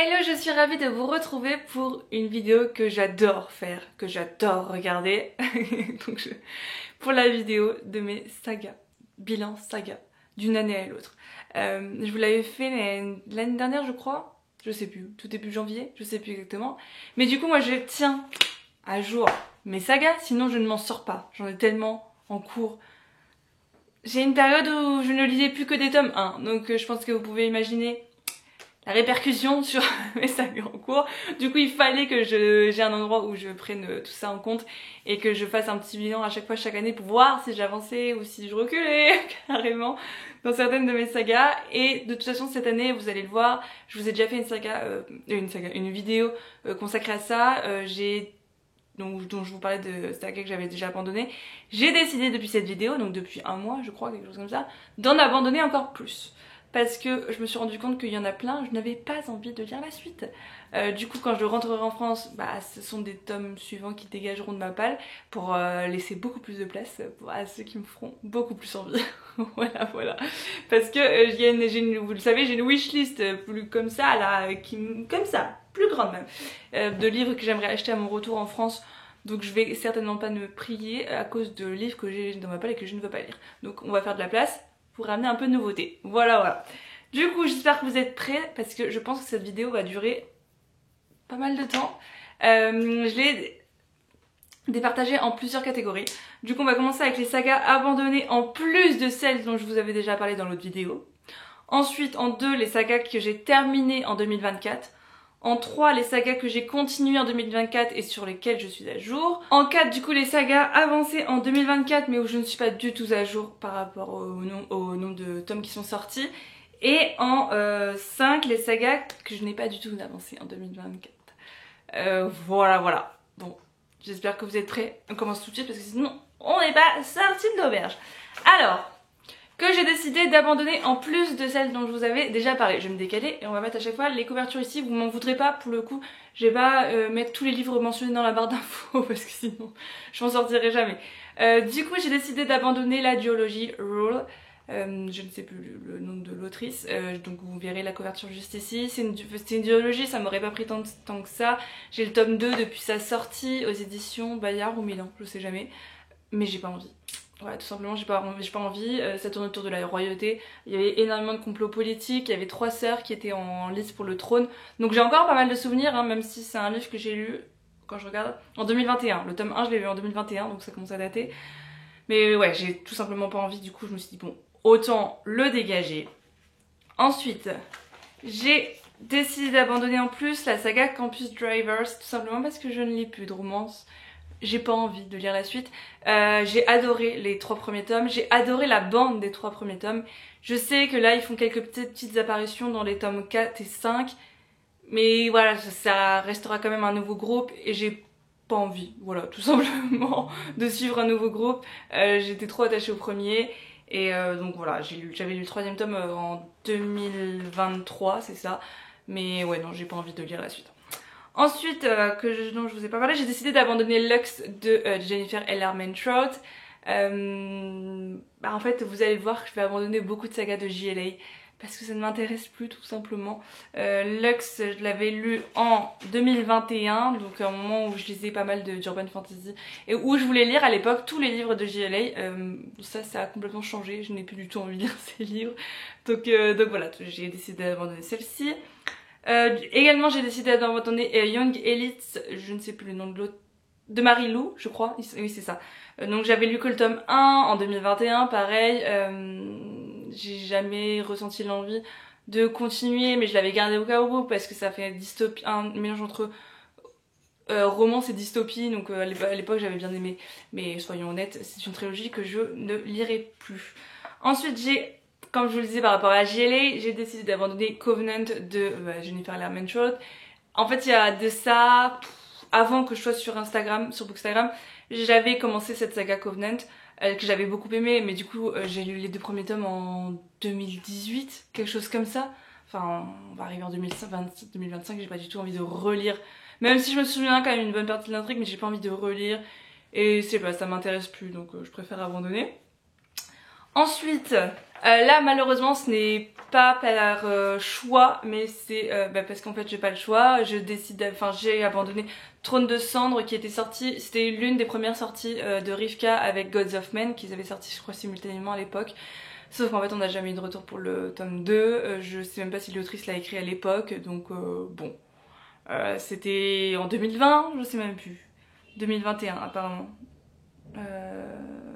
Hello, je suis ravie de vous retrouver pour une vidéo que j'adore faire, que j'adore regarder. Pour la vidéo de mes sagas, bilan saga, d'une année à l'autre. Je vous l'avais fait l'année dernière je crois, je sais plus, tout début janvier, je sais plus exactement. Mais du coup moi je tiens à jour mes sagas, sinon je ne m'en sors pas. J'en ai tellement en cours. J'ai une période où je ne lisais plus que des tomes 1, donc je pense que vous pouvez imaginer la répercussion sur mes sagas en cours. Du coup il fallait que j'ai un endroit où je prenne tout ça en compte et que je fasse un petit bilan à chaque fois chaque année pour voir si j'avançais ou si je reculais carrément dans certaines de mes sagas. Et de toute façon cette année vous allez le voir, je vous ai déjà fait une vidéo consacrée à ça. Dont je vous parlais de saga que j'avais déjà abandonné. J'ai décidé depuis cette vidéo, donc depuis un mois je crois, quelque chose comme ça, d'en abandonner encore plus. Parce que je me suis rendu compte qu'il y en a plein, je n'avais pas envie de lire la suite. Du coup quand je rentrerai en France, ce sont des tomes suivants qui dégageront de ma palle pour laisser beaucoup plus de place à ceux qui me feront beaucoup plus envie. voilà. Parce que vous le savez, j'ai une wishlist plus comme ça, là, comme ça, plus grande même, de livres que j'aimerais acheter à mon retour en France. Donc je vais certainement pas me prier à cause de livres que j'ai dans ma palle et que je ne veux pas lire. Donc on va faire de la place pour ramener un peu de nouveauté. Voilà. Du coup j'espère que vous êtes prêts parce que je pense que cette vidéo va durer pas mal de temps. Je l'ai départagée en plusieurs catégories. Du coup on va commencer avec les sagas abandonnées en plus de celles dont je vous avais déjà parlé dans l'autre vidéo. Ensuite en 2 les sagas que j'ai terminées en 2024. En 3, les sagas que j'ai continuées en 2024 et sur lesquelles je suis à jour. En 4, du coup, les sagas avancées en 2024 mais où je ne suis pas du tout à jour par rapport au nombre de tomes qui sont sortis. Et en 5, les sagas que je n'ai pas du tout avancées en 2024. Voilà. Bon, j'espère que vous êtes prêts. On commence tout de suite parce que sinon, on n'est pas sorti de l'auberge. Alors, que j'ai décidé d'abandonner en plus de celles dont je vous avais déjà parlé. Je vais me décaler et on va mettre à chaque fois les couvertures ici. Vous m'en voudrez pas pour le coup. Je vais pas mettre tous les livres mentionnés dans la barre d'infos parce que sinon je m'en sortirai jamais. Du coup j'ai décidé d'abandonner la duologie Rule. Je ne sais plus le nom de l'autrice, donc vous verrez la couverture juste ici. C'est une duologie, ça m'aurait pas pris tant que ça. J'ai le tome 2 depuis sa sortie aux éditions Bayard ou Milan, je sais jamais. Mais j'ai pas envie. Voilà, tout simplement j'ai pas envie, ça tourne autour de la royauté, il y avait énormément de complots politiques, il y avait 3 sœurs qui étaient en lice pour le trône, donc j'ai encore pas mal de souvenirs, hein, même si c'est un livre que j'ai lu, quand je regarde, en 2021, le tome 1 je l'ai lu en 2021 donc ça commence à dater, mais ouais j'ai tout simplement pas envie, du coup je me suis dit bon, autant le dégager. Ensuite, j'ai décidé d'abandonner en plus la saga Campus Drivers, tout simplement parce que je ne lis plus de romance. J'ai pas envie de lire la suite. J'ai adoré les 3 premiers tomes. J'ai adoré la bande des 3 premiers tomes. Je sais que là ils font quelques petites apparitions dans les tomes 4 et 5. Mais voilà, ça restera quand même un nouveau groupe et j'ai pas envie, voilà, tout simplement, de suivre un nouveau groupe. J'étais trop attachée au premier. Et donc voilà, j'avais lu le 3e tome en 2023, c'est ça. Mais ouais, non, j'ai pas envie de lire la suite. Ensuite, dont je vous ai pas parlé, j'ai décidé d'abandonner Lux de Jennifer L. Armentrout. En fait, vous allez voir que je vais abandonner beaucoup de sagas de JLA parce que ça ne m'intéresse plus tout simplement. Lux, je l'avais lu en 2021, donc à un moment où je lisais pas mal d'urban fantasy et où je voulais lire à l'époque tous les livres de JLA. Ça a complètement changé, je n'ai plus du tout envie de lire ces livres. Donc voilà, j'ai décidé d'abandonner celle-ci. Également j'ai décidé d'abandonner Young Elites, je ne sais plus le nom de l'autre, de Marie-Lou je crois, oui c'est ça. Donc j'avais lu que le tome 1 en 2021, pareil, j'ai jamais ressenti l'envie de continuer mais je l'avais gardé au cas où parce que ça fait dystopie, un mélange entre romance et dystopie, donc à l'époque j'avais bien aimé, mais soyons honnêtes, c'est une trilogie que je ne lirai plus. Ensuite comme je vous le disais par rapport à JLA, j'ai décidé d'abandonner Covenant de Jennifer L. Armentrout. En fait, il y a de ça, avant que je sois sur Instagram, sur Bookstagram, j'avais commencé cette saga Covenant, que j'avais beaucoup aimé, mais du coup, j'ai lu les 2 premiers tomes en 2018, quelque chose comme ça. Enfin, on va arriver en 2025, j'ai pas du tout envie de relire. Même si je me souviens quand même une bonne partie de l'intrigue, mais j'ai pas envie de relire. Et c'est pas, ça m'intéresse plus, donc je préfère abandonner. Ensuite, là malheureusement ce n'est pas par choix, mais c'est parce qu'en fait j'ai pas le choix. J'ai abandonné Trône de Cendre qui était sorti, c'était l'une des premières sorties de Rivka avec Gods of Men qu'ils avaient sorti je crois simultanément à l'époque. Sauf qu'en fait on n'a jamais eu de retour pour le tome 2, je sais même pas si l'autrice l'a écrit à l'époque, donc bon. C'était en 2020, je sais même plus. 2021 apparemment.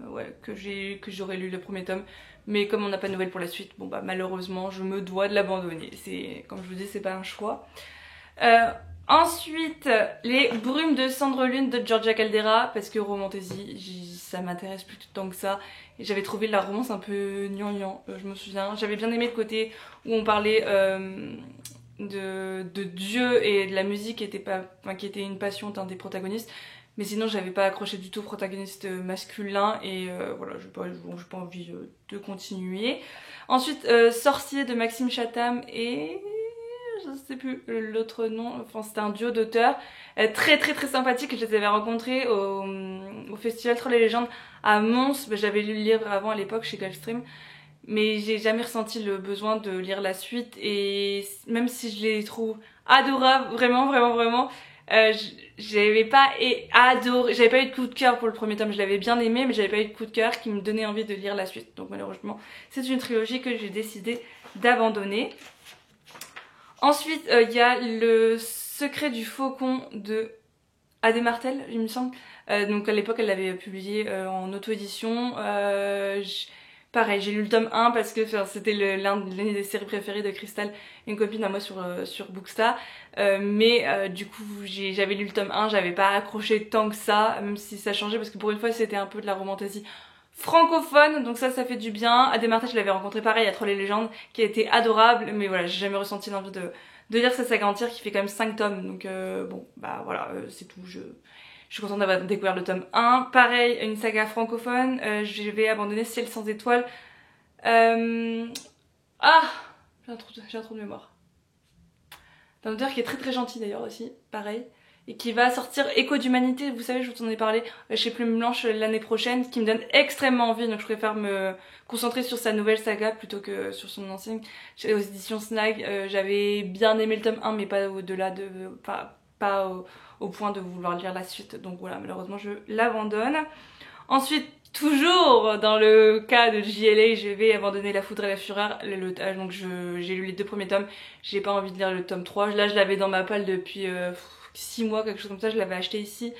Ouais, que j'aurais lu le premier tome. Mais comme on n'a pas de nouvelles pour la suite, bon bah malheureusement je me dois de l'abandonner. C'est, comme je vous dis, c'est pas un choix. Ensuite, les Brumes de Cendre Lune de Georgia Caldera, parce que Romantasy, ça m'intéresse plus tant que ça. Et j'avais trouvé la romance un peu gnangnan, je me souviens. J'avais bien aimé le côté où on parlait de Dieu et de la musique qui était une passion d'un des protagonistes. Mais sinon j'avais pas accroché du tout au protagoniste masculin et voilà, j'ai pas envie de continuer. Ensuite, Sorcier de Maxime Chatham et je sais plus l'autre nom, enfin c'était un duo d'auteurs très très très sympathique. Je les avais rencontrés au festival Troll et Légendes à Mons. J'avais lu le livre avant à l'époque chez Gulfstream, mais j'ai jamais ressenti le besoin de lire la suite et même si je les trouve adorables, vraiment, j'avais pas adoré, j'avais pas eu de coup de cœur pour le premier tome, je l'avais bien aimé mais j'avais pas eu de coup de cœur qui me donnait envie de lire la suite, donc malheureusement c'est une trilogie que j'ai décidé d'abandonner. Ensuite il y a Le Secret du Faucon de Adé Martel il me semble, donc à l'époque elle l'avait publié en auto-édition. Pareil, j'ai lu le tome 1 parce que c'était l'une des séries préférées de Crystal, une copine à moi sur Bookstar. Du coup, j'avais lu le tome 1, j'avais pas accroché tant que ça, même si ça changeait parce que pour une fois c'était un peu de la romantasy francophone, donc ça fait du bien. Adé Martel, je l'avais rencontré pareil à Troll et Légendes, qui a été adorable, mais voilà, j'ai jamais ressenti l'envie de lire sa saga entière qui fait quand même 5 tomes, donc bon, bah voilà, c'est tout. Je suis contente d'avoir découvert le tome 1. Pareil, une saga francophone. Je vais abandonner Ciel sans étoiles. Ah, j'ai un trou de mémoire. C'est un auteur qui est très très gentil d'ailleurs aussi, pareil. Et qui va sortir Écho d'humanité, vous savez, je vous en ai parlé chez Plume Blanche l'année prochaine, qui me donne extrêmement envie, donc je préfère me concentrer sur sa nouvelle saga plutôt que sur son ancienne. Aux éditions Snag, j'avais bien aimé le tome 1, mais pas au-delà de... pas au point de vouloir lire la suite, donc voilà, malheureusement je l'abandonne. Ensuite, toujours dans le cas de JLA, je vais abandonner La Foudre et la Fureur, donc j'ai lu les 2 premiers tomes, j'ai pas envie de lire le tome 3, là je l'avais dans ma palle depuis 6 mois, quelque chose comme ça, je l'avais acheté ici,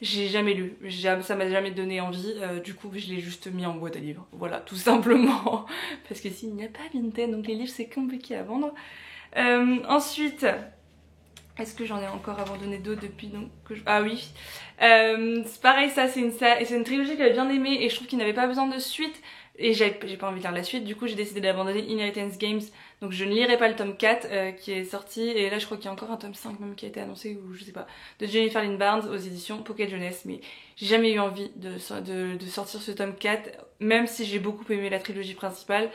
j'ai jamais lu, ça m'a jamais donné envie, du coup je l'ai juste mis en boîte à livres, voilà, tout simplement, parce que s'il n'y a pas Vinted, donc les livres c'est compliqué à vendre. Ensuite... Est-ce que j'en ai encore abandonné d'autres depuis donc que Ah oui. C'est pareil, ça c'est une trilogie que j'avais bien aimée et je trouve qu'il n'avait pas besoin de suite. Et j'ai pas envie de lire la suite, du coup j'ai décidé d'abandonner Inheritance Games. Donc je ne lirai pas le tome 4 qui est sorti. Et là je crois qu'il y a encore un tome 5 même qui a été annoncé, ou je sais pas, de Jennifer Lynn Barnes aux éditions Pocket Jeunesse. Mais j'ai jamais eu envie de sortir ce tome 4, même si j'ai beaucoup aimé la trilogie principale.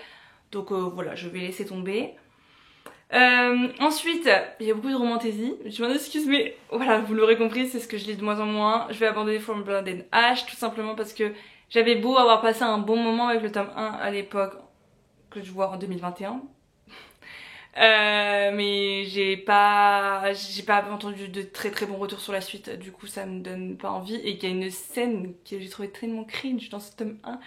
Donc voilà, je vais laisser tomber. Ensuite, il y a beaucoup de romantasy, je m'en excuse mais voilà, vous l'aurez compris, c'est ce que je lis de moins en moins. Je vais abandonner From Blood and Ash tout simplement parce que j'avais beau avoir passé un bon moment avec le tome 1 à l'époque, que je vois en 2021. Mais j'ai pas entendu de très très bons retours sur la suite, du coup ça me donne pas envie. Et qu'il y a une scène que j'ai trouvé tellement cringe dans ce tome 1.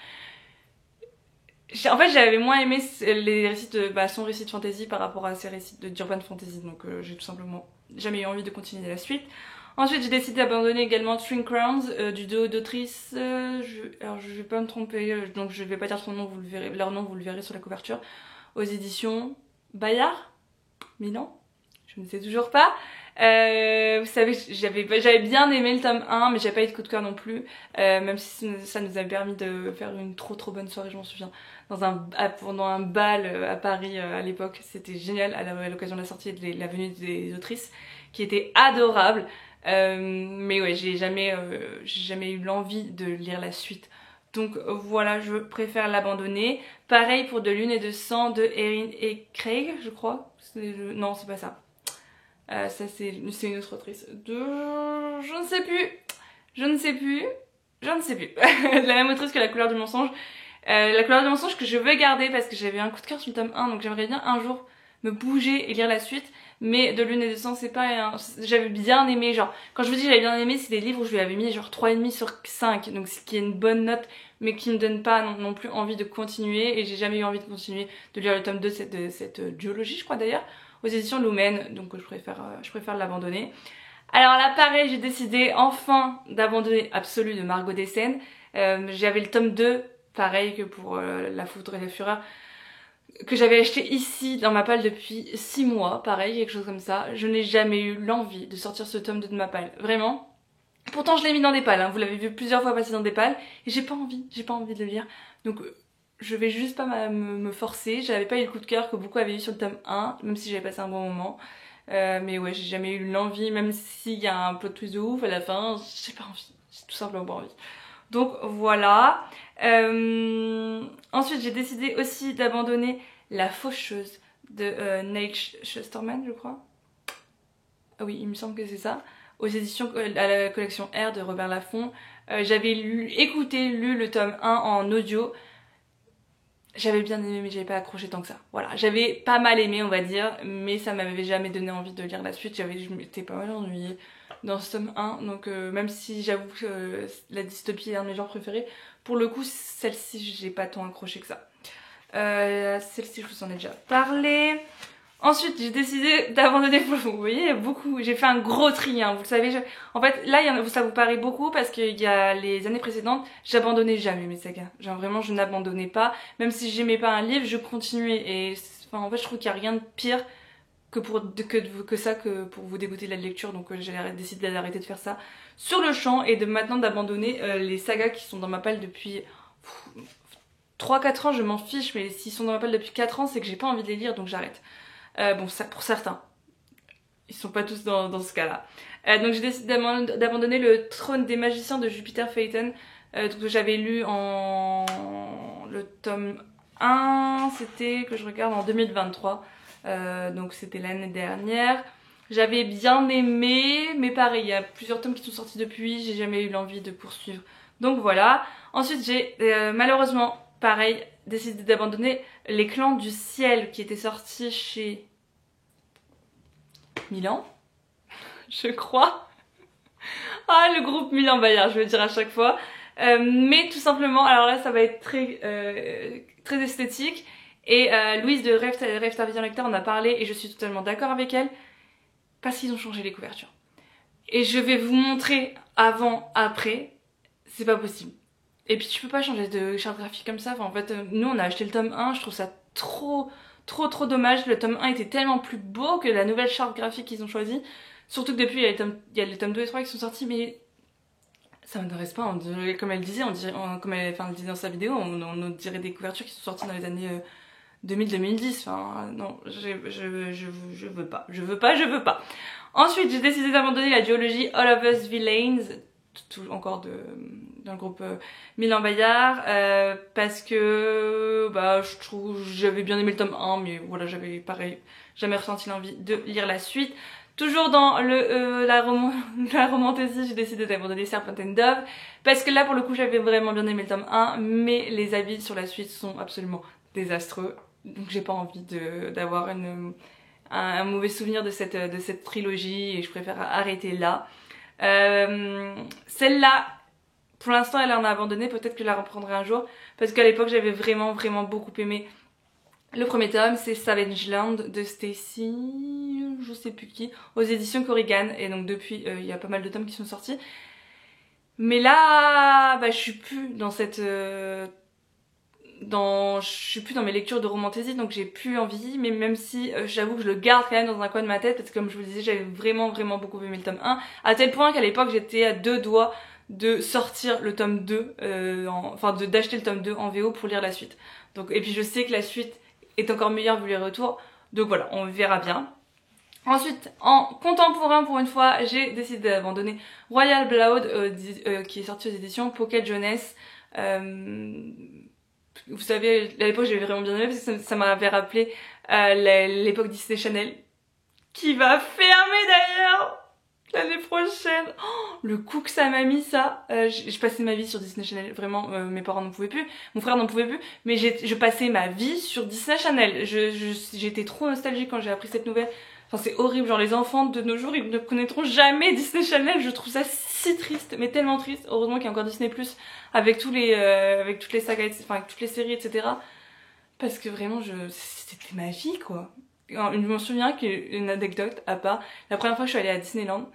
En fait j'avais moins aimé les récits de son récit de fantasy par rapport à ses récits d'urban fantasy, donc j'ai tout simplement jamais eu envie de continuer la suite. Ensuite j'ai décidé d'abandonner également String Crowns du duo d'autrices, alors je vais pas me tromper, donc je vais pas dire son nom, vous le verrez, leur nom vous le verrez sur la couverture, aux éditions Bayard, Milan, je ne sais toujours pas. Vous savez, j'avais bien aimé le tome 1 mais j'avais pas eu de coup de cœur non plus, même si ça nous avait permis de faire une trop bonne soirée, je m'en souviens, pendant un bal à Paris à l'époque. C'était génial à l'occasion de la sortie de la venue des autrices qui était adorable. Mais ouais, j'ai jamais eu l'envie de lire la suite. Donc voilà, je préfère l'abandonner. Pareil pour De Lune et de Sang de Erin et Craig, je crois. Non, c'est pas ça. Ça c'est une autre autrice je ne sais plus. La même autrice que La Couleur du Mensonge. La couleur du mensonge que je veux garder parce que j'avais un coup de cœur sur le tome 1, donc j'aimerais bien un jour me bouger et lire la suite. Mais de Lune et de Sang, c'est pas j'avais bien aimé, genre, quand je vous dis j'avais bien aimé, c'est des livres où je lui avais mis genre 3,5 sur 5, donc ce qui est une bonne note, mais qui me donne pas non plus envie de continuer, et j'ai jamais eu envie de continuer de lire le tome 2 de cette duologie, je crois d'ailleurs, aux éditions Lumen, donc je préfère l'abandonner. Alors là, pareil, j'ai décidé enfin d'abandonner Absolu de Margot Dessen. J'avais le tome 2, pareil que pour La Foudre et la Fureur, que j'avais acheté ici dans ma palle depuis 6 mois, pareil, quelque chose comme ça. Je n'ai jamais eu l'envie de sortir ce tome 2 de ma palle, vraiment. Pourtant je l'ai mis dans des palles, hein. Vous l'avez vu plusieurs fois passer dans des palles, et j'ai pas envie de le lire. Donc je vais juste pas me forcer, j'avais pas eu le coup de cœur que beaucoup avaient eu sur le tome 1, même si j'avais passé un bon moment. Mais ouais, j'ai jamais eu l'envie, même s'il y a un plot twist de ouf à la fin, j'ai pas envie, j'ai tout simplement pas envie. Donc voilà. Ensuite j'ai décidé aussi d'abandonner La Faucheuse de Nate Shusterman, je crois. Ah oui, il me semble que c'est ça. Aux éditions à la collection R de Robert Laffont. J'avais lu le tome 1 en audio. J'avais bien aimé mais j'avais pas accroché tant que ça. Voilà, j'avais pas mal aimé on va dire, mais ça m'avait jamais donné envie de lire la suite. Je m'étais pas mal ennuyée dans ce tome 1, donc même si j'avoue que la dystopie est un de mes genres préférés, pour le coup celle-ci j'ai pas tant accroché que ça. Celle-ci je vous en ai déjà parlé. Ensuite j'ai décidé d'abandonner, vous voyez beaucoup, j'ai fait un gros tri, hein, vous le savez, en fait là ça vous paraît beaucoup parce qu'il y a les années précédentes, j'abandonnais jamais mes sagas, genre vraiment je n'abandonnais pas, même si j'aimais pas un livre, je continuais et enfin, en fait je trouve qu'il y a rien de pire que pour vous dégoûter de la lecture, donc j'ai décidé d'arrêter de faire ça sur le champ et de maintenant d'abandonner les sagas qui sont dans ma palle depuis 3-4 ans, je m'en fiche, mais s'ils sont dans ma palle depuis 4 ans c'est que j'ai pas envie de les lire donc j'arrête. Bon, ça pour certains. Ils sont pas tous dans ce cas-là. Donc j'ai décidé d'abandonner le Trône des Magiciens de Jupiter Phaeton, que j'avais lu le tome 1, c'était que je regarde en 2023. Donc c'était l'année dernière. J'avais bien aimé, mais pareil, il y a plusieurs tomes qui sont sortis depuis, j'ai jamais eu l'envie de poursuivre. Donc voilà. Ensuite j'ai malheureusement, pareil, décidé d'abandonner Les Clans du Ciel qui était sorti chez Milan, je crois. Ah, le groupe Milan Bayard, je veux dire à chaque fois. Mais tout simplement, alors là ça va être très esthétique. Et Louise de Rêve ta vie en lecteur en a parlé et je suis totalement d'accord avec elle. Parce qu'ils ont changé les couvertures. Et je vais vous montrer avant, après. C'est pas possible. Et puis tu peux pas changer de charte graphique comme ça. Enfin, en fait, nous on a acheté le tome 1, je trouve ça trop dommage. Le tome 1 était tellement plus beau que la nouvelle charte graphique qu'ils ont choisie. Surtout que depuis il y a les tomes 2 et 3 qui sont sortis, mais ça m'intéresse pas. Comme elle disait, comme elle disait dans sa vidéo, on dirait des couvertures qui sont sorties dans les années 2000-2010. Enfin, non, je veux pas. Ensuite, j'ai décidé d'abandonner la duologie All of Us Villains, encore dans le groupe Milan Bayard, parce que je trouve j'avais bien aimé le tome 1, mais voilà, j'avais pareil jamais ressenti l'envie de lire la suite. Toujours dans la romantaisie, j'ai décidé d'abandonner Serpent and Dove, parce que là pour le coup j'avais vraiment bien aimé le tome 1, mais les avis sur la suite sont absolument désastreux, donc j'ai pas envie d'avoir un mauvais souvenir de cette trilogie et je préfère arrêter là. Celle-là, pour l'instant elle en a abandonné, peut-être que je la reprendrai un jour, parce qu'à l'époque j'avais vraiment beaucoup aimé le premier tome. C'est Savage Land de Stacy, je sais plus qui, aux éditions Corrigan, et donc depuis il y a pas mal de tomes qui sont sortis. Mais là, je suis plus dans je suis plus dans mes lectures de romantaisie, donc j'ai plus envie, mais même si j'avoue que je le garde quand même dans un coin de ma tête, parce que comme je vous le disais, j'avais vraiment beaucoup aimé le tome 1, à tel point qu'à l'époque j'étais à 2 doigts de sortir le tome 2, d'acheter le tome 2 en VO pour lire la suite. Donc, et puis je sais que la suite est encore meilleure vu les retours, donc voilà, on verra bien. Ensuite, en contemporain pour une fois, j'ai décidé d'abandonner Royal Blood, qui est sorti aux éditions Pocket Jeunesse. Vous savez, à l'époque j'avais vraiment bien aimé parce que ça m'avait rappelé l'époque Disney Channel, qui va fermer d'ailleurs. l'année prochaine. Oh, le coup que ça m'a mis ça. Je passais ma vie sur Disney Channel, vraiment, mes parents n'en pouvaient plus, mon frère n'en pouvait plus, mais je passais ma vie sur Disney Channel. J'étais trop nostalgique quand j'ai appris cette nouvelle. Enfin c'est horrible, genre les enfants de nos jours ils ne connaîtront jamais Disney Channel, je trouve ça si triste, mais tellement triste. Heureusement qu'il y a encore Disney Plus avec avec toutes les sagas, enfin avec toutes les séries, etc. Parce que vraiment c'était ma vie quoi. Alors, je me souviens qu'une anecdote à part, la première fois que je suis allée à Disneyland,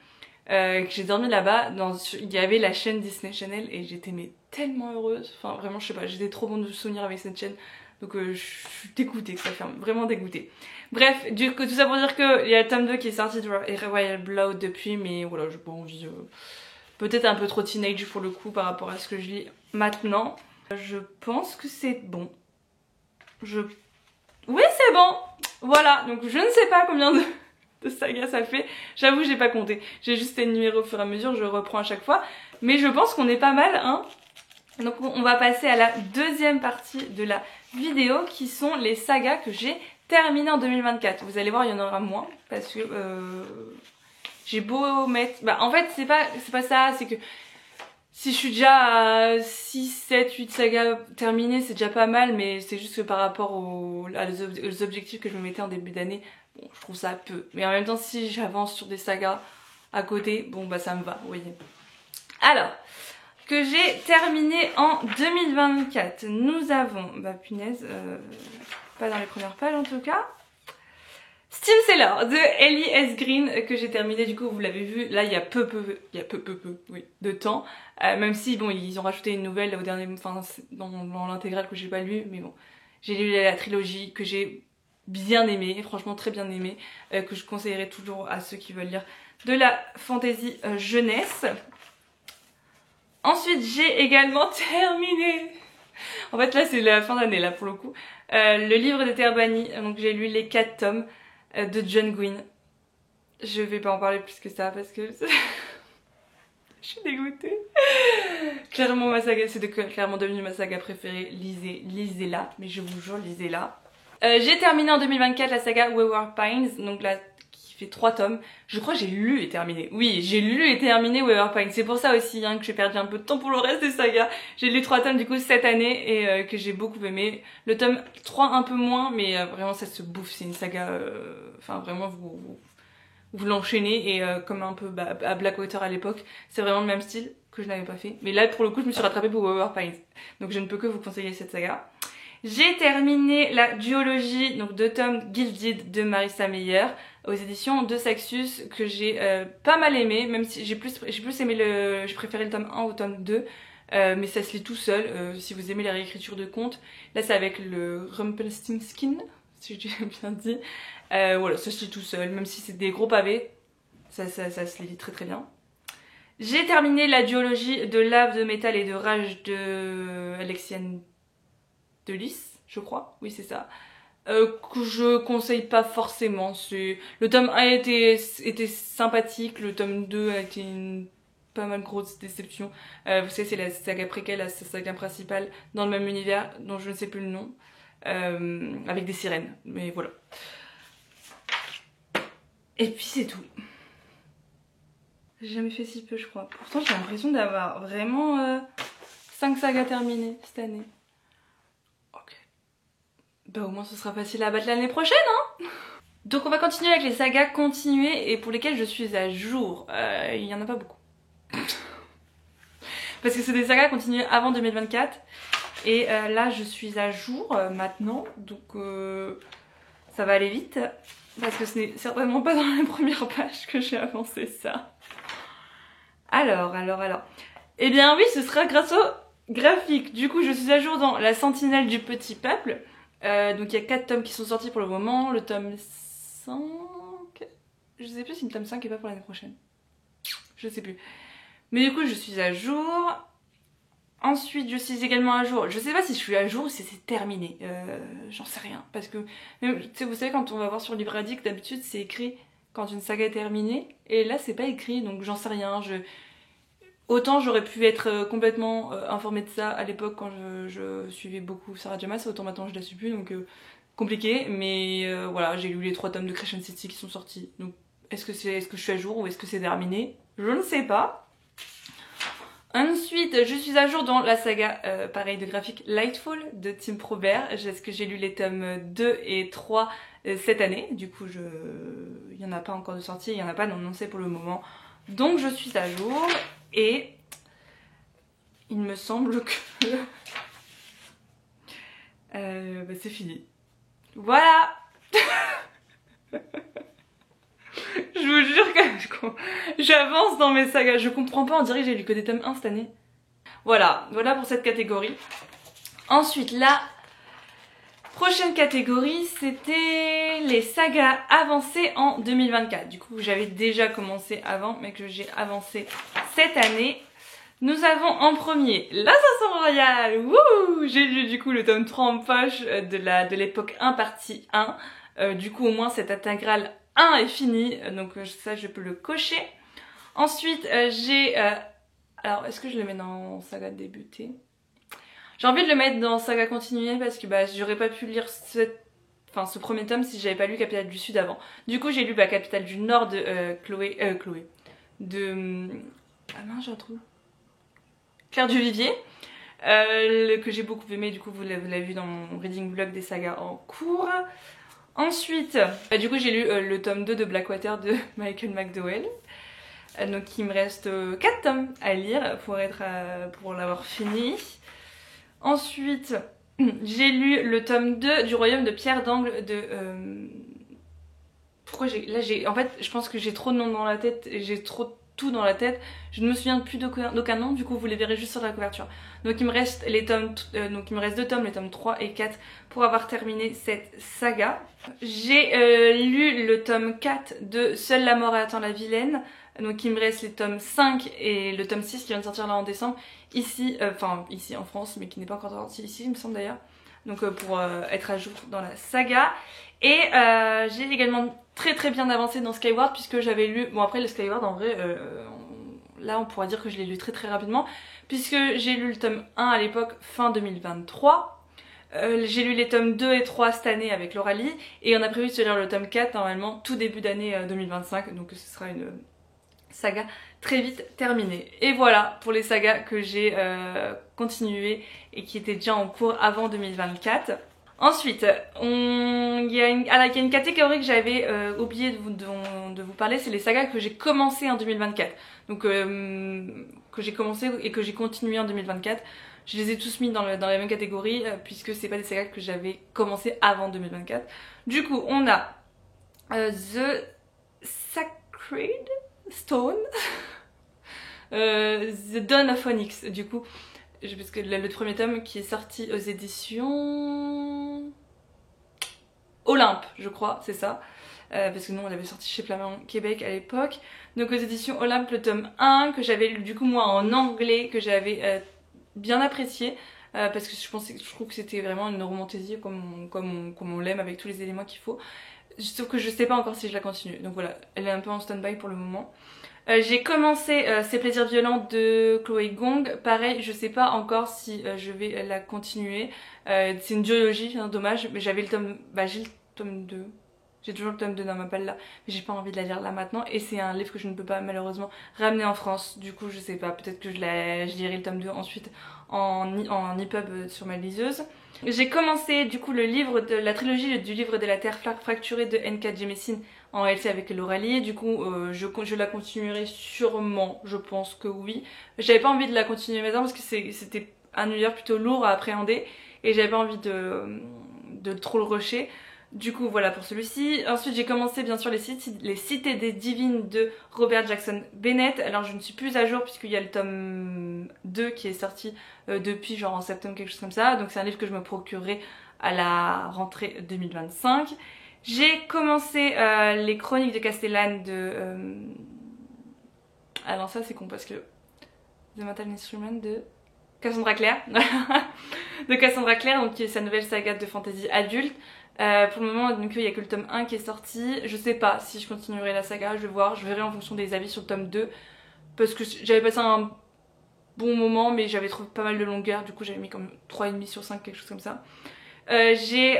que j'ai dormi là-bas, il y avait la chaîne Disney Channel et j'étais mais tellement heureuse. Enfin vraiment je sais pas, j'étais trop bonne de souvenirs avec cette chaîne. Donc je suis dégoûtée que ça ferme, vraiment dégoûtée. Bref, du coup tout ça pour dire qu'il y a le tome 2 qui est sorti de Royal Blood depuis, mais voilà, j'ai pas envie. Peut-être un peu trop teenage pour le coup par rapport à ce que je lis maintenant. Je pense que c'est bon. Oui c'est bon. Voilà, donc je ne sais pas combien de sagas ça fait. J'avoue j'ai pas compté. J'ai juste énuméré au fur et à mesure, je reprends à chaque fois. Mais je pense qu'on est pas mal, hein. Donc on va passer à la deuxième partie de la vidéo qui sont les sagas que j'ai terminées en 2024. Vous allez voir, il y en aura moins parce que j'ai beau mettre... Bah en fait c'est pas ça, c'est que si je suis déjà à 6, 7, 8 sagas terminées, c'est déjà pas mal, mais c'est juste que par rapport aux objectifs que je me mettais en début d'année, bon, je trouve ça peu. Mais en même temps, si j'avance sur des sagas à côté, bon bah ça me va, vous voyez. Alors, que j'ai terminé en 2024, nous avons, bah punaise, pas dans les premières pages en tout cas, Steam Sailor de Ellie S. Green que j'ai terminé, du coup vous l'avez vu, là il y a peu oui, de temps, même si bon ils ont rajouté une nouvelle au dernier, enfin dans l'intégrale que j'ai pas lu, mais bon j'ai lu la trilogie que j'ai bien aimée, franchement très bien aimée, que je conseillerais toujours à ceux qui veulent lire de la fantasy jeunesse. Ensuite j'ai également terminé, en fait là c'est la fin d'année là pour le coup, le livre de Terre Bannie, donc j'ai lu les 4 tomes de John Gwynne. Je vais pas en parler plus que ça parce que je suis dégoûtée. Clairement ma saga, c'est clairement devenu ma saga préférée. Lisez-la, mais je vous jure, lisez-la. J'ai terminé en 2024 la saga Wayward Pines, donc là qui fait 3 tomes. Je crois que j'ai lu et terminé. Oui, j'ai lu et terminé Wayward Pines. C'est pour ça aussi hein, que j'ai perdu un peu de temps pour le reste des sagas. J'ai lu 3 tomes du coup cette année et que j'ai beaucoup aimé. Le tome 3 un peu moins, mais vraiment ça se bouffe. C'est une saga, enfin vraiment vous l'enchaînez et comme un peu à Blackwater à l'époque, c'est vraiment le même style que je n'avais pas fait. Mais là pour le coup je me suis rattrapée pour Wayward Pines. Donc je ne peux que vous conseiller cette saga. J'ai terminé la duologie, donc 2 tomes Gilded de Marissa Meyer aux éditions de Saxus que j'ai pas mal aimé, même si j'ai plus aimé j'ai préféré le tome 1 au tome 2, mais ça se lit tout seul si vous aimez la réécriture de contes. Là c'est avec le Rumpelstiltskin, si je bien dit. Voilà, ça se lit tout seul, même si c'est des gros pavés, ça se lit très très bien. J'ai terminé la duologie de Lave, de Métal et de Rage de Alexiane de Lys, je crois, oui c'est ça, que je conseille pas forcément. Le tome 1 était sympathique, le tome 2 a été une pas mal grosse déception. Vous savez c'est la saga préquelle, la saga principale dans le même univers dont je ne sais plus le nom, avec des sirènes, mais voilà. Et puis c'est tout. J'ai jamais fait si peu je crois. Pourtant j'ai l'impression d'avoir vraiment 5 sagas terminées cette année. Bah au moins ce sera facile à battre l'année prochaine hein. Donc on va continuer avec les sagas continuées et pour lesquelles je suis à jour. Il y en a pas beaucoup. Parce que c'est des sagas continuées avant 2024. Et là je suis à jour maintenant. Donc ça va aller vite. Parce que ce n'est certainement pas dans les premières pages que j'ai avancé ça. Alors. Eh bien oui, ce sera grâce au graphique. Du coup je suis à jour dans La Sentinelle du Petit Peuple. Donc il y a 4 tomes qui sont sortis pour le moment, le tome 5... Je sais plus si le tome 5 est pas pour l'année prochaine. Je sais plus. Mais du coup je suis à jour. Ensuite je suis également à jour. Je sais pas si je suis à jour ou si c'est terminé. J'en sais rien. Parce que vous savez quand on va voir sur Livre Addict, d'habitude c'est écrit quand une saga est terminée. Et là c'est pas écrit donc j'en sais rien. Autant j'aurais pu être complètement informée de ça à l'époque quand je suivais beaucoup Sarah J. Maas, autant maintenant je la suis plus, donc compliqué, mais voilà, j'ai lu les 3 tomes de Crescent City qui sont sortis, donc est-ce que je suis à jour ou est-ce que c'est terminé? Je ne sais pas. Ensuite, je suis à jour dans la saga, pareil, de graphique Lightfall de Tim Probert. Est-ce que j'ai lu les tomes 2 et 3 cette année. Du coup, il n'y en a pas encore de sortie, il n'y en a pas d'annoncé pour le moment. Donc, je suis à jour et il me semble que c'est fini. Voilà. Je vous jure que j'avance dans mes sagas. Je comprends pas, on dirait que j'ai lu que des tomes 1 cette année. Voilà pour cette catégorie. Ensuite, la prochaine catégorie, c'était les sagas avancées en 2024. Du coup, j'avais déjà commencé avant, mais que j'ai avancé cette année. Nous avons en premier l'Assassin Royal. Wouh! J'ai lu du coup le tome 3 en poche de l'époque 1 partie 1. Du coup, au moins cette intégrale 1 est finie, donc ça je peux le cocher. Ensuite, j'ai... alors, est-ce que je le mets dans saga débutée? J'ai envie de le mettre dans saga continuée parce que j'aurais pas pu lire ce premier tome si j'avais pas lu Capitale du Sud avant. Du coup, j'ai lu Capitale du Nord de Chloé. Ah mince, j'ai un trou. Claire Duvivier. Que j'ai beaucoup aimé, du coup vous l'avez vu dans mon reading vlog des sagas en cours. Ensuite, du coup j'ai lu le tome 2 de Blackwater de Michael McDowell. Donc il me reste 4 tomes à lire pour l'avoir fini. Ensuite, j'ai lu le tome 2 du Royaume de Pierre d'Angle de... En fait, je pense que j'ai trop de noms dans la tête et j'ai trop tout dans la tête. Je ne me souviens plus d'aucun nom, du coup vous les verrez juste sur la couverture. Donc il me reste les tomes, donc il me reste 2 tomes, les tomes 3 et 4 pour avoir terminé cette saga. J'ai lu le tome 4 de Seule la mort attend la vilaine. Donc il me reste les tomes 5 et le tome 6 qui vient de sortir là en décembre, ici en France, mais qui n'est pas encore sorti ici il me semble d'ailleurs. Donc pour être à jour dans la saga. Et j'ai également très bien avancé dans Skyward puisque j'avais lu... Bon après le Skyward en vrai, là on pourra dire que je l'ai lu très rapidement puisque j'ai lu le tome 1 à l'époque fin 2023. J'ai lu les tomes 2 et 3 cette année avec Lauralie et on a prévu de se lire le tome 4 normalement tout début d'année 2025, donc ce sera une saga très vite terminée. Et voilà pour les sagas que j'ai continuées et qui étaient déjà en cours avant 2024. Ensuite, il y a une catégorie que j'avais oublié de vous parler, c'est les sagas que j'ai commencé en 2024. Donc que j'ai commencé et que j'ai continué en 2024. Je les ai tous mis dans la même catégorie puisque c'est pas des sagas que j'avais commencé avant 2024. Du coup, on a The Sacred Stone, The Dawn of Onyx, du coup. Parce que le premier tome qui est sorti aux éditions Olympe, je crois, c'est ça. Parce que nous on l'avait sorti chez Flamand Québec à l'époque. Donc aux éditions Olympe, le tome 1 que j'avais lu du coup moi en anglais, que j'avais bien apprécié. Parce que je trouve que c'était vraiment une romantaisie comme on l'aime avec tous les éléments qu'il faut. Sauf que je sais pas encore si je la continue. Donc voilà, elle est un peu en stand-by pour le moment. J'ai commencé Ces plaisirs violents de Chloé Gong. Pareil, je sais pas encore si je vais la continuer. C'est une duologie, hein, dommage. Mais j'avais le tome... j'ai le tome 2. J'ai toujours le tome 2 dans ma palle là. Mais j'ai pas envie de la lire là maintenant. Et c'est un livre que je ne peux pas malheureusement ramener en France. Du coup, je sais pas. Peut-être que je lirai le tome 2 ensuite en EPUB sur ma liseuse. J'ai commencé du coup la trilogie du livre de la Terre fracturée de N.K. Jemisin en LC avec Lauralie. Du coup je la continuerai sûrement, je pense que oui. J'avais pas envie de la continuer maintenant parce que c'était un univers plutôt lourd à appréhender et j'avais pas envie de trop le rusher. Du coup voilà pour celui-ci. Ensuite j'ai commencé bien sûr les Cités des Divines de Robert Jackson Bennett. Alors je ne suis plus à jour puisqu'il y a le tome 2 qui est sorti depuis genre en septembre, quelque chose comme ça. Donc c'est un livre que je me procurerai à la rentrée 2025. J'ai commencé les Chroniques de Castellane de... Alors ça c'est con parce que... The Mental Instrument de... Cassandra Clare. De Cassandra Clare, donc qui est sa nouvelle saga de fantasy adulte. Pour le moment, donc il n'y a que le tome 1 qui est sorti. Je sais pas si je continuerai la saga, je vais voir, je verrai en fonction des avis sur le tome 2. Parce que j'avais passé un bon moment, mais j'avais trouvé pas mal de longueur, du coup j'avais mis comme 3,5 sur 5, quelque chose comme ça. J'ai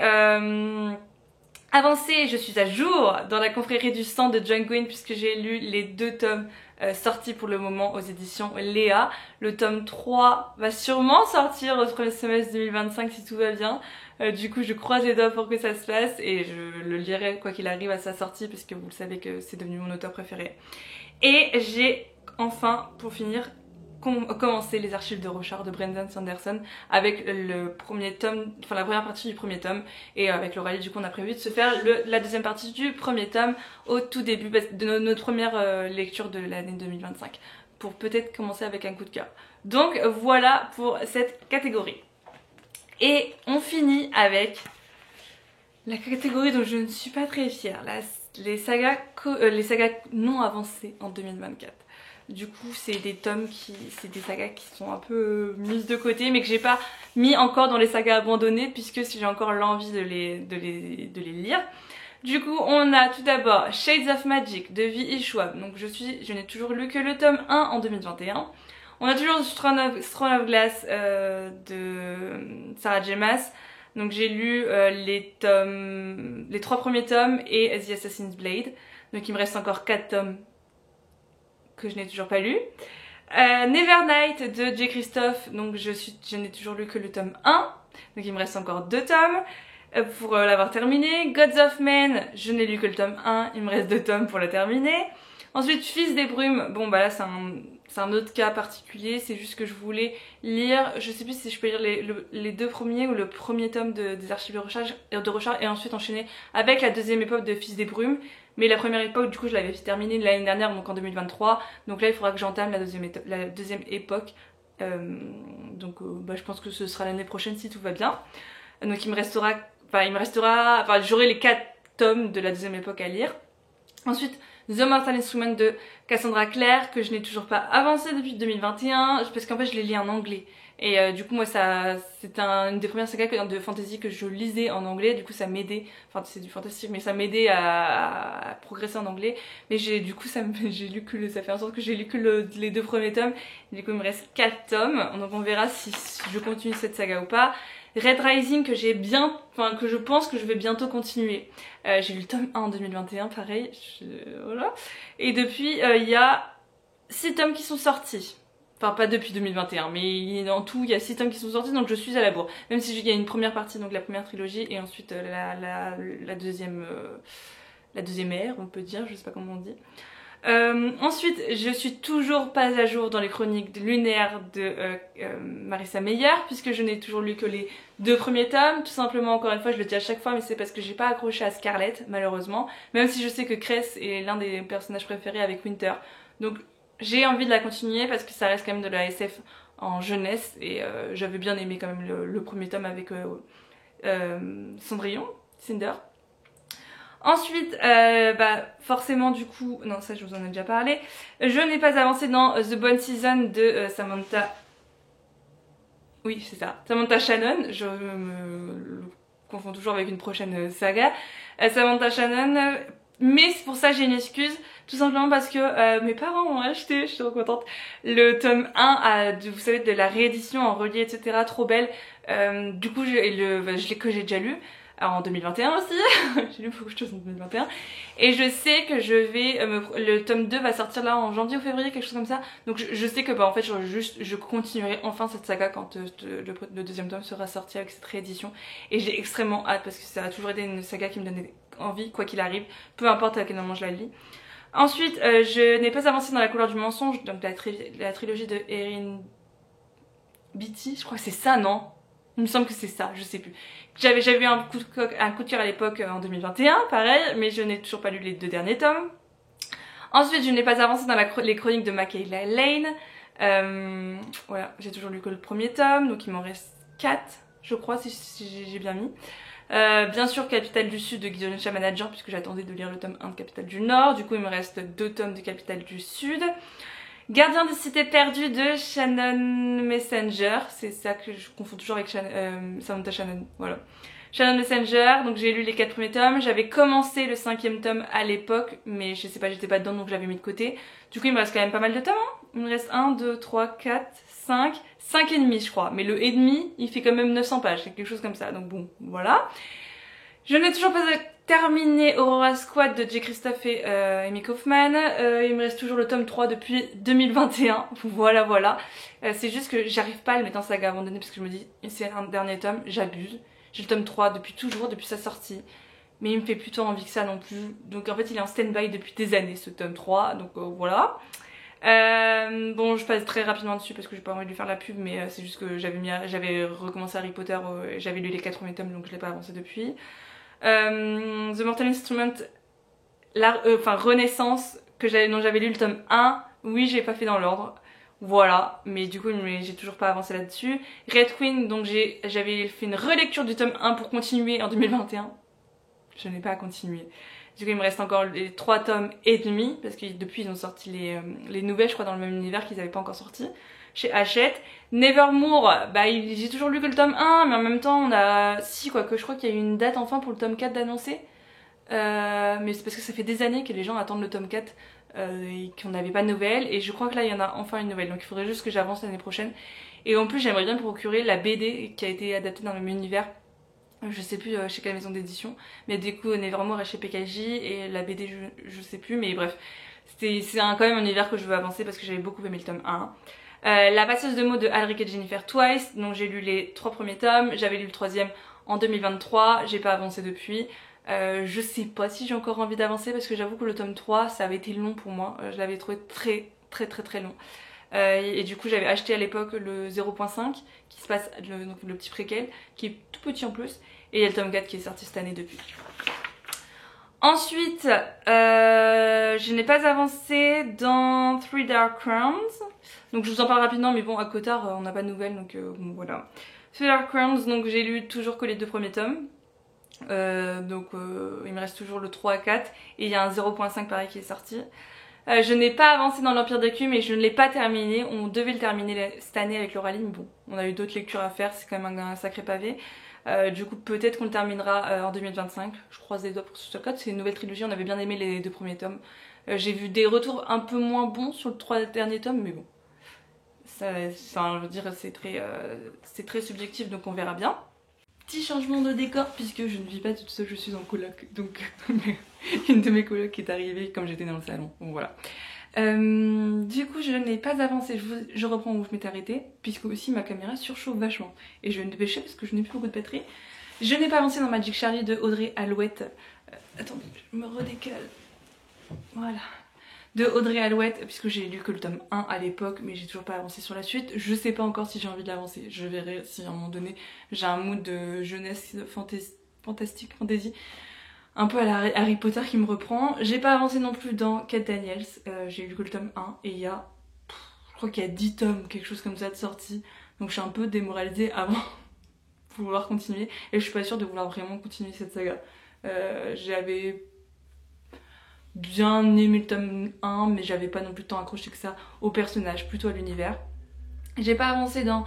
avancé, je suis à jour dans la confrérie du sang de John Green puisque j'ai lu les 2 tomes sortis pour le moment aux éditions Léa. Le tome 3 va sûrement sortir au premier semestre 2025 si tout va bien. Du coup je croise les doigts pour que ça se fasse et je le lirai quoi qu'il arrive à sa sortie parce que vous le savez que c'est devenu mon auteur préféré. Et j'ai enfin, pour finir, commencer les archives de Rochard de Brandon Sanderson avec le premier tome, enfin la première partie du premier tome, et avec Lauralie du coup on a prévu de se faire la deuxième partie du premier tome au tout début de notre première lecture de l'année 2025 pour peut-être commencer avec un coup de cœur. Donc voilà pour cette catégorie. Et on finit avec la catégorie dont je ne suis pas très fière, les sagas non avancées en 2024. Du coup, c'est des des sagas qui sont un peu mises de côté, mais que j'ai pas mis encore dans les sagas abandonnées, puisque j'ai encore l'envie de les lire. Du coup, on a tout d'abord Shades of Magic de V.E. Schwab. Donc je n'ai toujours lu que le tome 1 en 2021. On a toujours Throne of Glass de Sarah J. Maas. Donc j'ai lu les 3 premiers tomes et The Assassin's Blade. Donc il me reste encore 4 tomes que je n'ai toujours pas lu. Nevernight de J. Christophe, donc je n'ai toujours lu que le tome 1, donc il me reste encore 2 tomes pour l'avoir terminé. Gods of Men, je n'ai lu que le tome 1, il me reste 2 tomes pour le terminer. Ensuite, Fils des Brumes, bon bah là c'est un autre cas particulier, c'est juste que je voulais lire, je sais plus si je peux lire les 2 premiers ou le premier tome des archives de Rochard et ensuite enchaîner avec la deuxième époque de Fils des Brumes. Mais la première époque, du coup, je l'avais terminée l'année dernière, donc en 2023. Donc là, il faudra que j'entame la deuxième époque. Je pense que ce sera l'année prochaine si tout va bien. Donc j'aurai les 4 tomes de la deuxième époque à lire. Ensuite, The Mortal Instrument de Cassandra Clare, que je n'ai toujours pas avancé depuis 2021, parce qu'en fait, je l'ai lu en anglais. Et du coup moi c'est une des premières sagas de fantasy que je lisais en anglais, du coup ça m'aidait, enfin c'est du fantastique mais ça m'aidait à progresser en anglais. Mais ça fait en sorte que j'ai lu que les 2 premiers tomes, du coup il me reste 4 tomes, donc on verra si je continue cette saga ou pas. Red Rising que je pense que je vais bientôt continuer. J'ai lu le tome 1 en 2021, pareil, voilà. Et depuis il y a 6 tomes qui sont sortis. Enfin pas depuis 2021 mais en tout il y a 6 tomes qui sont sortis donc je suis à la bourre. Même si il y a une première partie donc la première trilogie et ensuite la deuxième ère on peut dire, je sais pas comment on dit. Ensuite je suis toujours pas à jour dans les chroniques lunaires de Marissa Meyer puisque je n'ai toujours lu que les 2 premiers tomes. Tout simplement encore une fois je le dis à chaque fois mais c'est parce que j'ai pas accroché à Scarlett malheureusement. Même si je sais que Cress est l'un des personnages préférés avec Winter. Donc j'ai envie de la continuer parce que ça reste quand même de la SF en jeunesse et j'avais bien aimé quand même le premier tome avec Cendrillon, Cinder. Ensuite, forcément du coup, non ça je vous en ai déjà parlé, je n'ai pas avancé dans The Bone Season de Samantha... Oui c'est ça, Samantha Shannon, je me confonds toujours avec une prochaine saga. Samantha Shannon... Mais pour ça j'ai une excuse, tout simplement parce que mes parents ont acheté, je suis trop contente, le tome 1 vous savez de la réédition en relié etc, trop belle. Du coup que j'ai déjà lu en 2021 aussi, j'ai lu beaucoup de choses en 2021 et je sais que le tome 2 va sortir là en janvier ou février, quelque chose comme ça. Donc je sais que en fait je continuerai enfin cette saga quand le deuxième tome sera sorti avec cette réédition et j'ai extrêmement hâte parce que ça a toujours été une saga qui me donnait envie quoi qu'il arrive, peu importe à quel moment je la lis. Ensuite je n'ai pas avancé dans La Couleur du Mensonge, donc la trilogie de Erin Beatty, je crois que c'est ça, non? Il me semble que c'est ça, je sais plus. J'avais eu un coup de cœur à l'époque en 2021, pareil, mais je n'ai toujours pas lu les 2 derniers tomes. Ensuite, je n'ai pas avancé dans les chroniques de Michaela Lane. Voilà, j'ai toujours lu que le premier tome, donc il m'en reste 4, je crois, si j'ai bien mis. Bien sûr, Capitale du Sud de Gideon Manager, puisque j'attendais de lire le tome 1 de Capitale du Nord. Du coup, il me reste 2 tomes de Capitale du Sud. Gardien des cités perdues de Shannon Messenger, c'est ça que je confonds toujours avec Samantha Shannon, voilà. Shannon Messenger, donc j'ai lu les 4 premiers tomes, j'avais commencé le 5e tome à l'époque, mais je sais pas, j'étais pas dedans donc je l'avais mis de côté. Du coup il me reste quand même pas mal de tomes, hein. Il me reste 1, 2, 3, 4, 5 et demi je crois, mais le et demi il fait quand même 900 pages, c'est quelque chose comme ça, donc bon, voilà. Je n'ai toujours pas terminé Aurora Squad de J. Christophe et Amy Kaufman. Il me reste toujours le tome 3 depuis 2021. Voilà. C'est juste que j'arrive pas à le mettre en saga abandonnée parce que je me dis c'est un dernier tome, j'abuse. J'ai le tome 3 depuis toujours, depuis sa sortie. Mais il me fait plutôt envie que ça non plus. Donc en fait il est en stand-by depuis des années ce tome 3. Donc voilà. Bon, je passe très rapidement dessus parce que j'ai pas envie de lui faire la pub, mais c'est juste que j'avais recommencé Harry Potter, j'avais lu les 4 premiers tomes donc je l'ai pas avancé depuis. The Mortal Instrument, Renaissance, dont j'avais lu le tome 1, oui j'ai pas fait dans l'ordre, voilà, mais du coup j'ai toujours pas avancé là-dessus. Red Queen, donc j'avais fait une relecture du tome 1 pour continuer en 2021, je n'ai pas continué. Du coup il me reste encore les 3 tomes et demi, parce que depuis ils ont sorti les nouvelles je crois dans le même univers qu'ils n'avaient pas encore sorti chez Hachette. Nevermore, bah j'ai toujours lu que le tome 1, mais en même temps on a... Si quoi, que je crois qu'il y a eu une date enfin pour le tome 4 d'annoncer. Mais c'est parce que ça fait des années que les gens attendent le tome 4 et qu'on n'avait pas de nouvelles. Et je crois que là il y en a enfin une nouvelle, donc il faudrait juste que j'avance l'année prochaine. Et en plus j'aimerais bien me procurer la BD qui a été adaptée dans le même univers. Je sais plus chez quelle maison d'édition, mais du coup Nevermore est chez PKJ et la BD je sais plus, mais bref. C'est quand même un univers que je veux avancer parce que j'avais beaucoup aimé le tome 1. La passeuse de mots de Alric et Jennifer Twice, donc j'ai lu les 3 premiers tomes, j'avais lu le 3e en 2023, j'ai pas avancé depuis. Je sais pas si j'ai encore envie d'avancer parce que j'avoue que le tome 3 ça avait été long pour moi, je l'avais trouvé très long. Et du coup j'avais acheté à l'époque le 0.5 qui se passe, donc le petit préquel qui est tout petit en plus, et il y a le tome 4 qui est sorti cette année depuis. Ensuite, je n'ai pas avancé dans Three Dark Crowns. Donc je vous en parle rapidement, mais bon, à Cotard, on n'a pas de nouvelles, donc bon, voilà. Three Dark Crowns, donc j'ai lu toujours que les 2 premiers tomes. Il me reste toujours le 3 à 4. Et il y a un 0.5 pareil qui est sorti. Je n'ai pas avancé dans l'Empire d'écume et je ne l'ai pas terminé. On devait le terminer cette année avec Lauralie, mais bon, on a eu d'autres lectures à faire, c'est quand même un sacré pavé. Du coup peut-être qu'on le terminera en 2025, je croise les doigts pour ce code, c'est une nouvelle trilogie, on avait bien aimé les 2 premiers tomes. J'ai vu des retours un peu moins bons sur le 3 derniers tomes, mais bon, je veux dire c'est très subjectif donc on verra bien. Petit changement de décor puisque je ne vis pas toute seule, je suis en coloc, donc une de mes colocs qui est arrivée comme j'étais dans le salon, donc voilà. Du coup je n'ai pas avancé, je reprends où je m'étais arrêtée, puisque aussi ma caméra surchauffe vachement et je vais me dépêcher parce que je n'ai plus beaucoup de batterie. Je n'ai pas avancé dans Magic Charlie de Audrey Alouette. Attendez, je me redécale. Voilà. De Audrey Alouette, puisque j'ai lu que le tome 1 à l'époque, mais j'ai toujours pas avancé sur la suite. Je sais pas encore si j'ai envie de l'avancer. Je verrai si à un moment donné j'ai un mood de jeunesse fantastique, fantasy, un peu à la Harry Potter qui me reprend. J'ai pas avancé non plus dans Kate Daniels, j'ai lu que le tome 1 et il y a, je crois qu'il y a 10 tomes, quelque chose comme ça de sortie. Donc je suis un peu démoralisée avant de vouloir continuer et je suis pas sûre de vouloir vraiment continuer cette saga. J'avais bien aimé le tome 1 mais j'avais pas non plus tant accroché que ça au personnage, plutôt à l'univers. J'ai pas avancé dans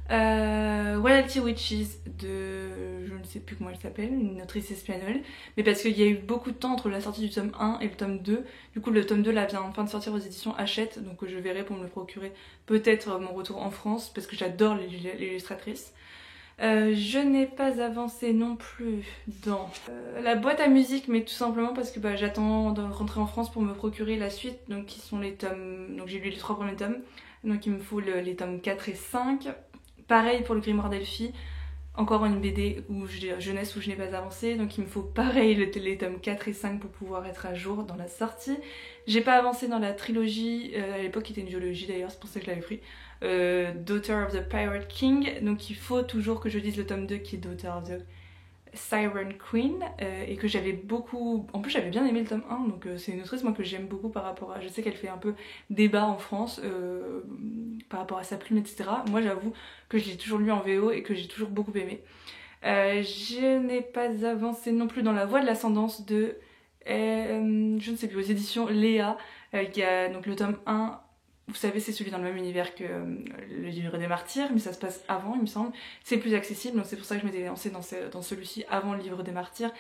Royalty Witches de... je ne sais plus comment elle s'appelle, une autrice espagnole, mais parce qu'il y a eu beaucoup de temps entre la sortie du tome 1 et le tome 2. Du coup le tome 2 là vient enfin de sortir aux éditions Hachette, donc je verrai pour me le procurer peut-être mon retour en France parce que j'adore l'illustratrice. Je n'ai pas avancé non plus dans la boîte à musique, mais tout simplement parce que j'attends de rentrer en France pour me procurer la suite, donc qui sont les tomes, donc j'ai lu les 3 premiers tomes, donc il me faut les tomes 4 et 5. Pareil pour le Grimoire d'Elphie, encore une BD jeunesse où je n'ai pas avancé, donc il me faut pareil les tomes 4 et 5 pour pouvoir être à jour dans la sortie. J'ai pas avancé dans la trilogie, à l'époque qui était une duologie d'ailleurs, c'est pour ça que je l'avais pris, Daughter of the Pirate King, donc il faut toujours que je lise le tome 2 qui est Daughter of the Siren Queen, et que j'avais beaucoup... En plus j'avais bien aimé le tome 1, donc c'est une autrice moi que j'aime beaucoup par rapport à... Je sais qu'elle fait un peu débat en France par rapport à sa plume, etc. Moi j'avoue que je l'ai toujours lu en VO et que j'ai toujours beaucoup aimé. Je n'ai pas avancé non plus dans La Voix de l'Ascendance de... je ne sais plus, aux éditions Léa, qui a donc le tome 1... Vous savez, c'est celui dans le même univers que le livre des martyrs, mais ça se passe avant, il me semble. C'est plus accessible, donc c'est pour ça que je m'étais lancée dans celui-ci avant le livre des martyrs.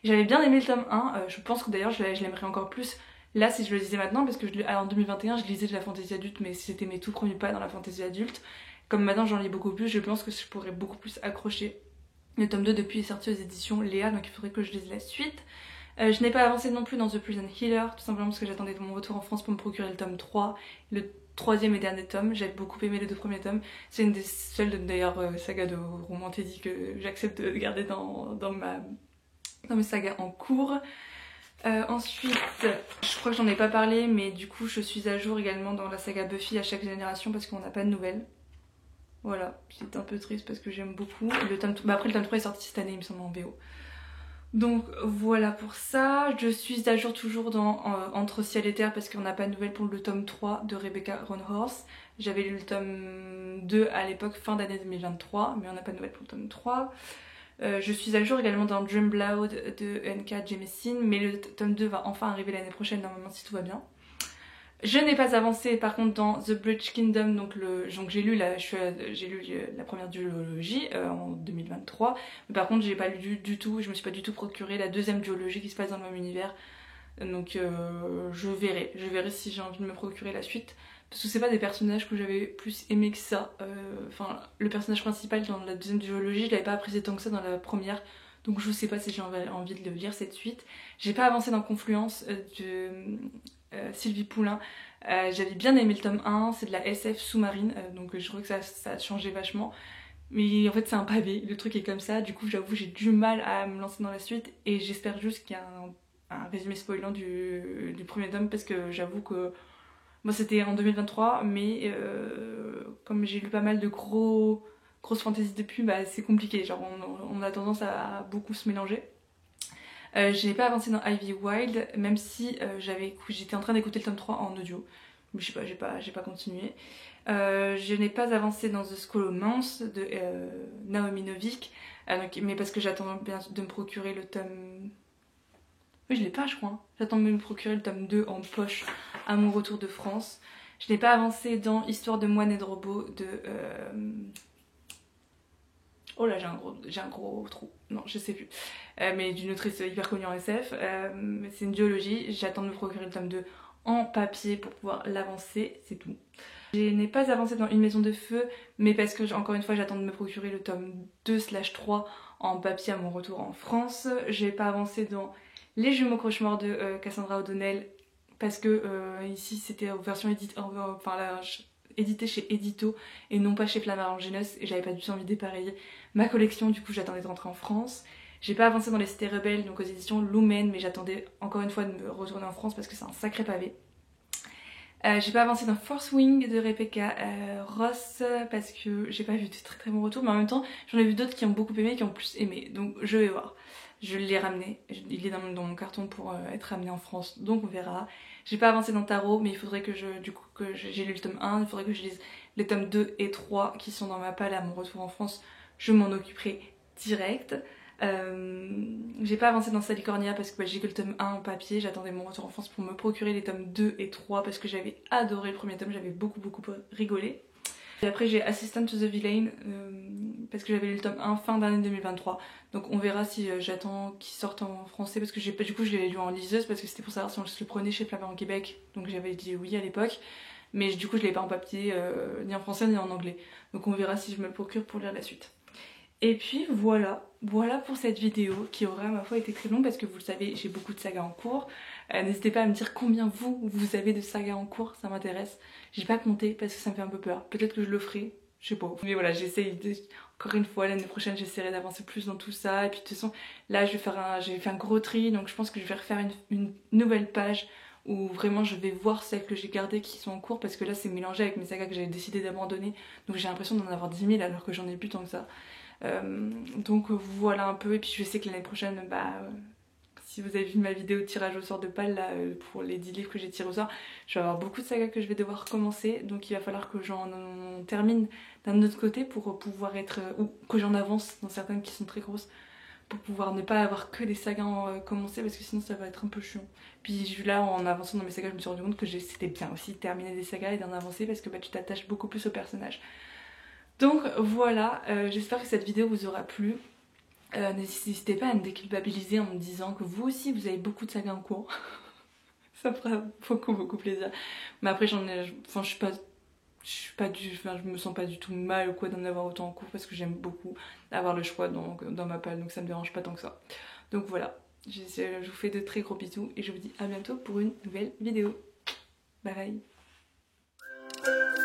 J'avais bien aimé le tome 1, je pense que d'ailleurs je l'aimerais encore plus là si je le lisais maintenant, parce que en 2021 je lisais de la fantaisie adulte, mais c'était mes tout premiers pas dans la fantaisie adulte. Comme maintenant j'en lis beaucoup plus, je pense que je pourrais beaucoup plus accrocher Le tome 2 depuis est sorti aux éditions Léa, donc il faudrait que je lise la suite. Je n'ai pas avancé non plus dans The Prison Healer, tout simplement parce que j'attendais mon retour en France pour me procurer le tome 3, le troisième et dernier tome. J'avais beaucoup aimé les 2 premiers tomes. C'est une des seules d'ailleurs sagas de romantédie que j'accepte de garder dans mes sagas en cours. Ensuite, je crois que j'en ai pas parlé, mais du coup je suis à jour également dans la saga Buffy à chaque génération parce qu'on n'a pas de nouvelles. Voilà, c'est un peu triste parce que j'aime beaucoup. Après le tome 3 est sorti cette année, il me semble, en BO. Donc voilà pour ça. Je suis à jour toujours dans Entre ciel et terre parce qu'on n'a pas de nouvelles pour le tome 3 de Rebecca Roanhorse. J'avais lu le tome 2 à l'époque, fin d'année 2023, mais on n'a pas de nouvelles pour le tome 3. Je suis à jour également dans Dream Blood de N.K. Jemisin, mais le tome 2 va enfin arriver l'année prochaine normalement si tout va bien. Je n'ai pas avancé par contre dans The Bridge Kingdom, donc j'ai lu la première duologie en 2023, mais par contre j'ai pas lu du tout, je me suis pas du tout procuré la deuxième duologie qui se passe dans le même univers, donc je verrai si j'ai envie de me procurer la suite, parce que c'est pas des personnages que j'avais plus aimé que ça, enfin le personnage principal dans la deuxième duologie je l'avais pas apprécié tant que ça dans la première, donc je sais pas si j'ai envie de le lire cette suite. J'ai pas avancé dans Confluence de Sylvie Poulain. J'avais bien aimé le tome 1, c'est de la SF sous-marine, donc je trouve que ça a changé vachement. Mais en fait c'est un pavé, le truc est comme ça, du coup j'avoue j'ai du mal à me lancer dans la suite et j'espère juste qu'il y a un résumé spoilant du premier tome parce que j'avoue que moi c'était en 2023 mais comme j'ai lu pas mal de grosses fantaisies depuis, bah c'est compliqué, genre on a tendance à beaucoup se mélanger. Je n'ai pas avancé dans Ivy Wild, même si j'étais en train d'écouter le tome 3 en audio. Mais je sais pas, j'ai pas continué. Je n'ai pas avancé dans The Scholomance de Naomi Novik, mais parce que j'attends bien de me procurer le tome... Oui, je l'ai pas, je crois. Hein. J'attends de me procurer le tome 2 en poche à mon retour de France. Je n'ai pas avancé dans Histoire de moine et de robot de... Oh là, j'ai un gros trou. Non, je sais plus. Mais d'une autrice hyper connue en SF. C'est une duologie. J'attends de me procurer le tome 2 en papier pour pouvoir l'avancer. C'est tout. Je n'ai pas avancé dans Une maison de feu, mais parce que, encore une fois, j'attends de me procurer le tome 2/3 en papier à mon retour en France. J'ai pas avancé dans Les jumeaux cauchemars de Cassandra O'Donnell, parce que ici c'était en version édité chez Edito et non pas chez Flammarion Genos, et j'avais pas du tout envie de dépareiller ma collection, du coup j'attendais de rentrer en France. J'ai pas avancé dans Les Cités Rebelles, donc aux éditions Lumen, mais j'attendais encore une fois de me retourner en France parce que c'est un sacré pavé. J'ai pas avancé dans Force Wing de Rebecca Ross parce que j'ai pas vu de très bons retours, mais en même temps j'en ai vu d'autres qui ont beaucoup aimé et qui ont plus aimé, donc je vais voir. Je l'ai ramené, il est dans mon carton pour être ramené en France, donc on verra. J'ai pas avancé dans Tarot, mais il faudrait que j'ai lu le tome 1, il faudrait que je lise les tomes 2 et 3 qui sont dans ma palle à mon retour en France, je m'en occuperai direct. J'ai pas avancé dans Salicornia parce que j'ai que le tome 1 en papier, j'attendais mon retour en France pour me procurer les tomes 2 et 3 parce que j'avais adoré le premier tome, j'avais beaucoup rigolé. Et après j'ai Assistant to the Villain parce que j'avais lu le tome 1 fin d'année 2023, donc on verra si j'attends qu'il sorte en français parce que du coup je l'ai lu en liseuse parce que c'était pour savoir si on se le prenait chez Flammarion Québec, donc j'avais dit oui à l'époque, mais du coup je l'ai pas en papier ni en français ni en anglais, donc on verra si je me le procure pour lire la suite. Et puis voilà pour cette vidéo qui aura à ma foi été très longue parce que vous le savez j'ai beaucoup de sagas en cours. N'hésitez pas à me dire combien vous avez de sagas en cours, ça m'intéresse. J'ai pas compté parce que ça me fait un peu peur, peut-être que je le ferai, je sais pas. Mais voilà, encore une fois l'année prochaine j'essaierai d'avancer plus dans tout ça. Et puis de toute façon là j'ai fait un gros tri, donc je pense que je vais refaire une nouvelle page où vraiment je vais voir celles que j'ai gardées qui sont en cours parce que là c'est mélangé avec mes sagas que j'avais décidé d'abandonner, donc j'ai l'impression d'en avoir 10 000 alors que j'en ai plus tant que ça. Donc voilà un peu, et puis je sais que l'année prochaine, si vous avez vu ma vidéo de tirage au sort de Pâles là, pour les 10 livres que j'ai tirés au sort, je vais avoir beaucoup de sagas que je vais devoir commencer, donc il va falloir que j'en termine d'un autre côté pour pouvoir être, ou que j'en avance dans certaines qui sont très grosses, pour pouvoir ne pas avoir que des sagas commencées parce que sinon ça va être un peu chiant. Puis là en avançant dans mes sagas je me suis rendu compte que c'était bien aussi de terminer des sagas et d'en avancer parce que tu t'attaches beaucoup plus au personnage. Donc voilà, j'espère que cette vidéo vous aura plu. N'hésitez pas à me déculpabiliser en me disant que vous aussi vous avez beaucoup de sagas en cours. Ça me fera beaucoup plaisir. Mais après je suis pas je me sens pas du tout mal ou quoi d'en avoir autant en cours parce que j'aime beaucoup avoir le choix dans ma palle, donc ça me dérange pas tant que ça. Donc voilà, je vous fais de très gros bisous et je vous dis à bientôt pour une nouvelle vidéo. Bye bye.